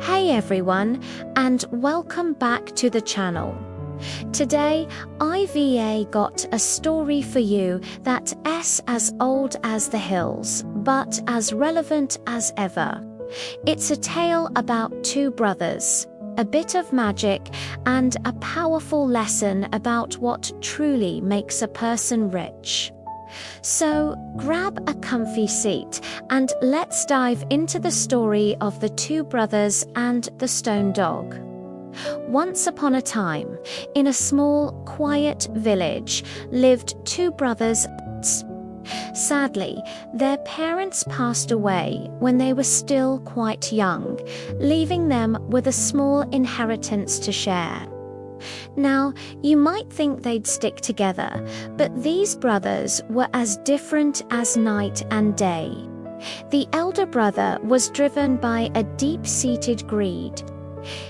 Hey everyone, and welcome back to the channel. Today, IVA got a story for you that's as old as the hills, but as relevant as ever. It's a tale about two brothers, a bit of magic, and a powerful lesson about what truly makes a person rich. So, grab a comfy seat and let's dive into the story of the two brothers and the stone dog. Once upon a time, in a small, quiet village, lived two brothers. Sadly, their parents passed away when they were still quite young, leaving them with a small inheritance to share. Now, you might think they'd stick together, but these brothers were as different as night and day. The elder brother was driven by a deep-seated greed.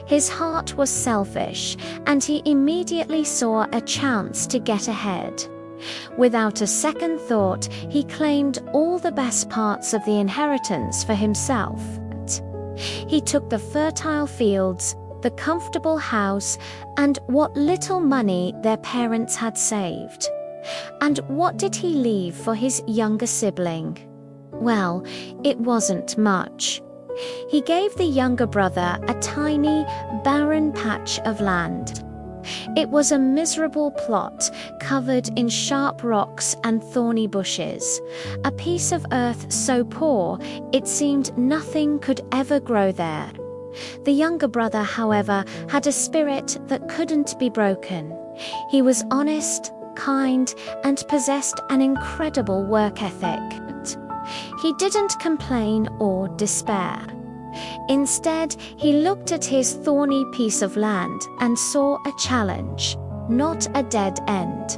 His heart was selfish, and he immediately saw a chance to get ahead. Without a second thought, he claimed all the best parts of the inheritance for himself. He took the fertile fields, the comfortable house, and what little money their parents had saved. And what did he leave for his younger sibling? Well, it wasn't much. He gave the younger brother a tiny, barren patch of land. It was a miserable plot, covered in sharp rocks and thorny bushes, a piece of earth so poor it seemed nothing could ever grow there. The younger brother, however, had a spirit that couldn't be broken. He was honest, kind, and possessed an incredible work ethic. He didn't complain or despair. Instead, he looked at his thorny piece of land and saw a challenge, not a dead end.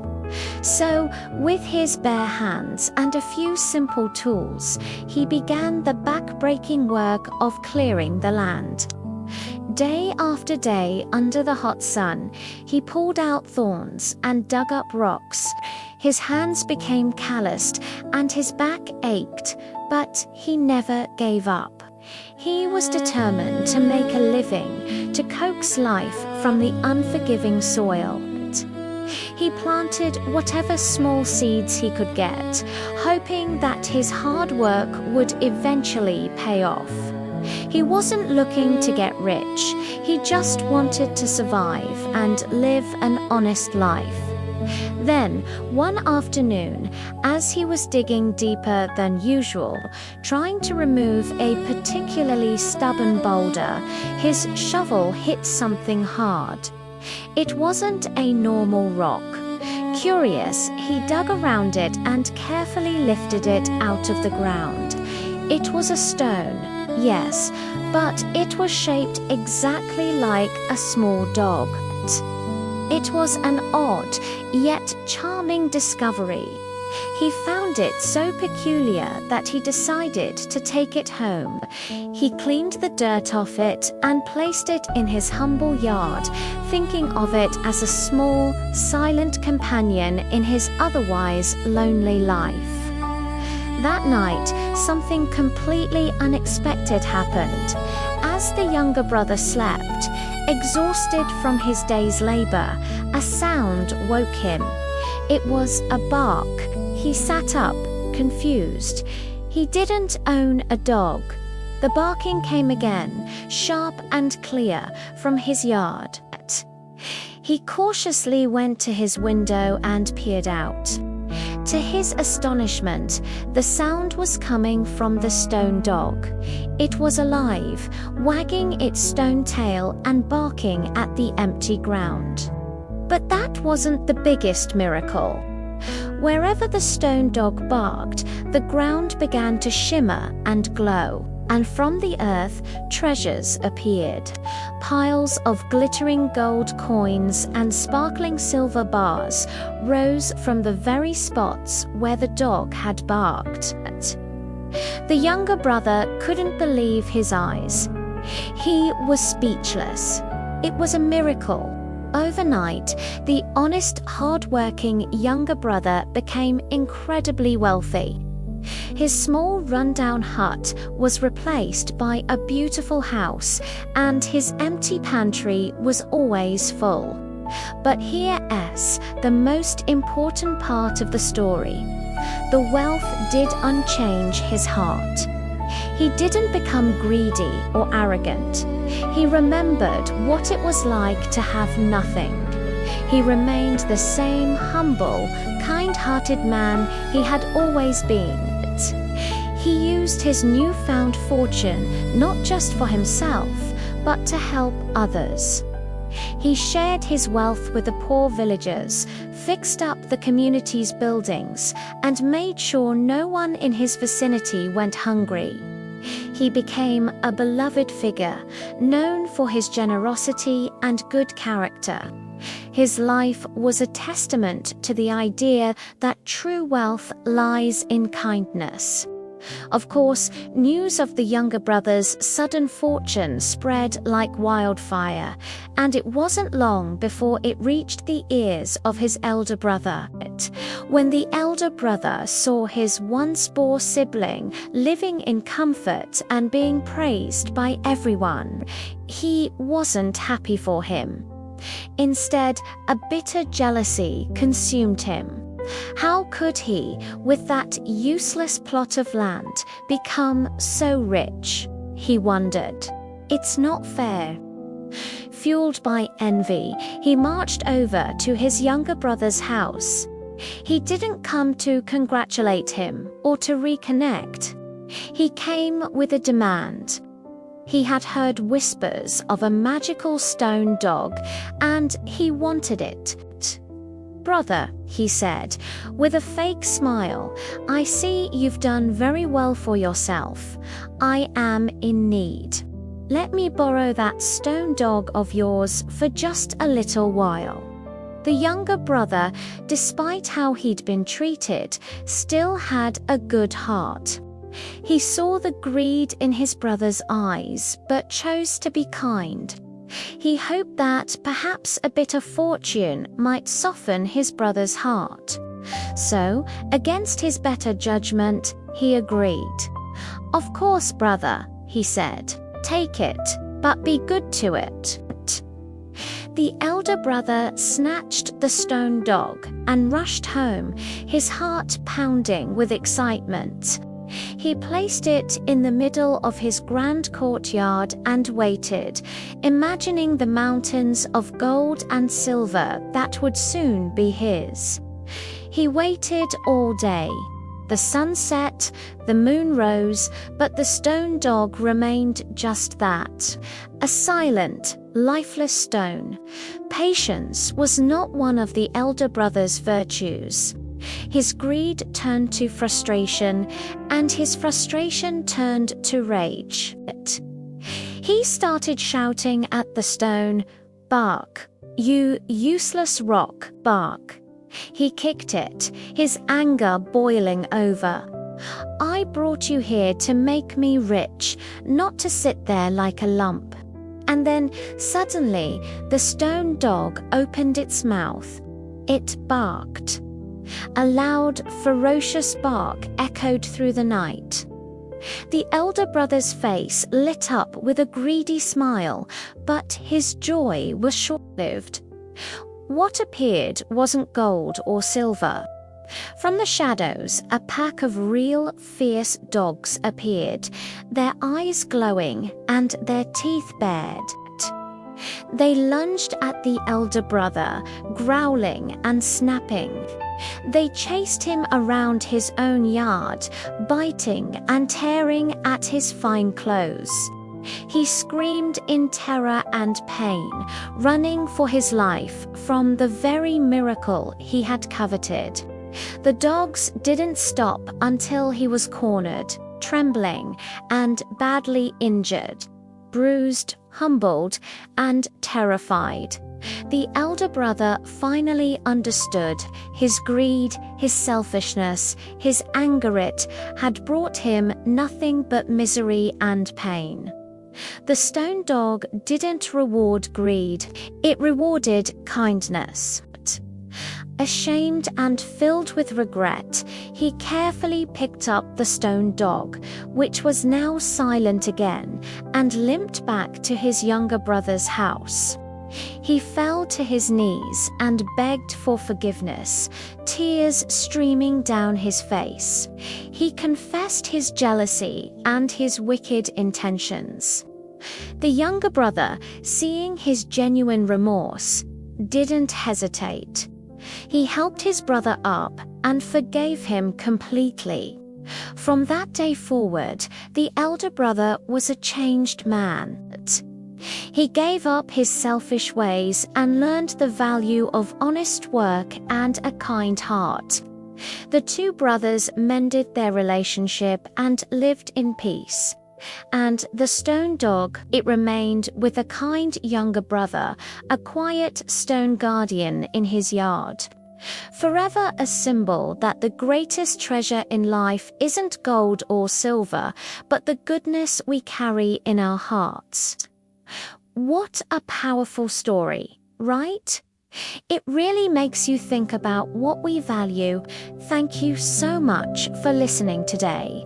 So, with his bare hands and a few simple tools, he began the back-breaking work of clearing the land. Day after day, under the hot sun, he pulled out thorns and dug up rocks. His hands became calloused and his back ached, but he never gave up. He was determined to make a living, to coax life from the unforgiving soil. He planted whatever small seeds he could get, hoping that his hard work would eventually pay off. He wasn't looking to get rich, he just wanted to survive and live an honest life. Then, one afternoon, as he was digging deeper than usual, trying to remove a particularly stubborn boulder, his shovel hit something hard. It wasn't a normal rock. Curious, he dug around it and carefully lifted it out of the ground. It was a stone, yes, but it was shaped exactly like a small dog. It was an odd, yet charming discovery. He found it so peculiar that he decided to take it home. He cleaned the dirt off it and placed it in his humble yard, thinking of it as a small, silent companion in his otherwise lonely life. That night, something completely unexpected happened. As the younger brother slept, exhausted from his day's labor, a sound woke him. It was a bark. He sat up, confused. He didn't own a dog. The barking came again, sharp and clear, from his yard. He cautiously went to his window and peered out. To his astonishment, the sound was coming from the stone dog. It was alive, wagging its stone tail and barking at the empty ground. But that wasn't the biggest miracle. Wherever the stone dog barked, the ground began to shimmer and glow, and from the earth, treasures appeared. Piles of glittering gold coins and sparkling silver bars rose from the very spots where the dog had barked. The younger brother couldn't believe his eyes. He was speechless. It was a miracle. Overnight, the honest, hard-working younger brother became incredibly wealthy. His small rundown hut was replaced by a beautiful house, and his empty pantry was always full. But here's the most important part of the story. The wealth did unchange his heart. He didn't become greedy or arrogant. He remembered what it was like to have nothing. He remained the same humble, kind-hearted man he had always been. He used his newfound fortune not just for himself, but to help others. He shared his wealth with the poor villagers, fixed up the community's buildings, and made sure no one in his vicinity went hungry. He became a beloved figure, known for his generosity and good character. His life was a testament to the idea that true wealth lies in kindness. Of course, news of the younger brother's sudden fortune spread like wildfire, and it wasn't long before it reached the ears of his elder brother. When the elder brother saw his once-poor sibling living in comfort and being praised by everyone, he wasn't happy for him. Instead, a bitter jealousy consumed him. How could he, with that useless plot of land, become so rich? He wondered. It's not fair. Fueled by envy, he marched over to his younger brother's house. He didn't come to congratulate him or to reconnect. He came with a demand. He had heard whispers of a magical stone dog, and he wanted it. "Brother," he said, with a fake smile, "I see you've done very well for yourself. I am in need. Let me borrow that stone dog of yours for just a little while." The younger brother, despite how he'd been treated, still had a good heart. He saw the greed in his brother's eyes, but chose to be kind. He hoped that perhaps a bit of fortune might soften his brother's heart. So, against his better judgment, he agreed. "Of course, brother," he said. "Take it, but be good to it." The elder brother snatched the stone dog and rushed home, his heart pounding with excitement. He placed it in the middle of his grand courtyard and waited, imagining the mountains of gold and silver that would soon be his. He waited all day. The sun set, the moon rose, but the stone dog remained just that, a silent, lifeless stone. Patience was not one of the elder brother's virtues. His greed turned to frustration, and his frustration turned to rage. He started shouting at the stone, "Bark, you useless rock, bark." He kicked it, his anger boiling over. "I brought you here to make me rich, not to sit there like a lump." And then, suddenly, the stone dog opened its mouth. It barked. A loud, ferocious bark echoed through the night. The elder brother's face lit up with a greedy smile, but his joy was short-lived. What appeared wasn't gold or silver. From the shadows, a pack of real, fierce dogs appeared, their eyes glowing and their teeth bared. They lunged at the elder brother, growling and snapping. They chased him around his own yard, biting and tearing at his fine clothes. He screamed in terror and pain, running for his life from the very miracle he had coveted. The dogs didn't stop until he was cornered, trembling, and badly injured, bruised, humbled, and terrified. The elder brother finally understood his greed, his selfishness, his anger. It had brought him nothing but misery and pain. The stone dog didn't reward greed, it rewarded kindness. Ashamed and filled with regret, he carefully picked up the stone dog, which was now silent again, and limped back to his younger brother's house. He fell to his knees and begged for forgiveness, tears streaming down his face. He confessed his jealousy and his wicked intentions. The younger brother, seeing his genuine remorse, didn't hesitate. He helped his brother up and forgave him completely. From that day forward, the elder brother was a changed man. He gave up his selfish ways and learned the value of honest work and a kind heart. The two brothers mended their relationship and lived in peace. And the stone dog, it remained with a kind younger brother, a quiet stone guardian in his yard. Forever a symbol that the greatest treasure in life isn't gold or silver, but the goodness we carry in our hearts. What a powerful story, right? It really makes you think about what we value. Thank you so much for listening today.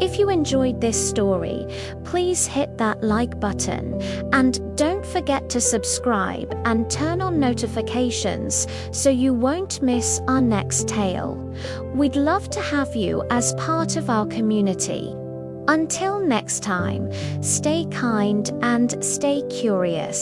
If you enjoyed this story, please hit that like button and don't forget to subscribe and turn on notifications so you won't miss our next tale. We'd love to have you as part of our community. Until next time, stay kind and stay curious.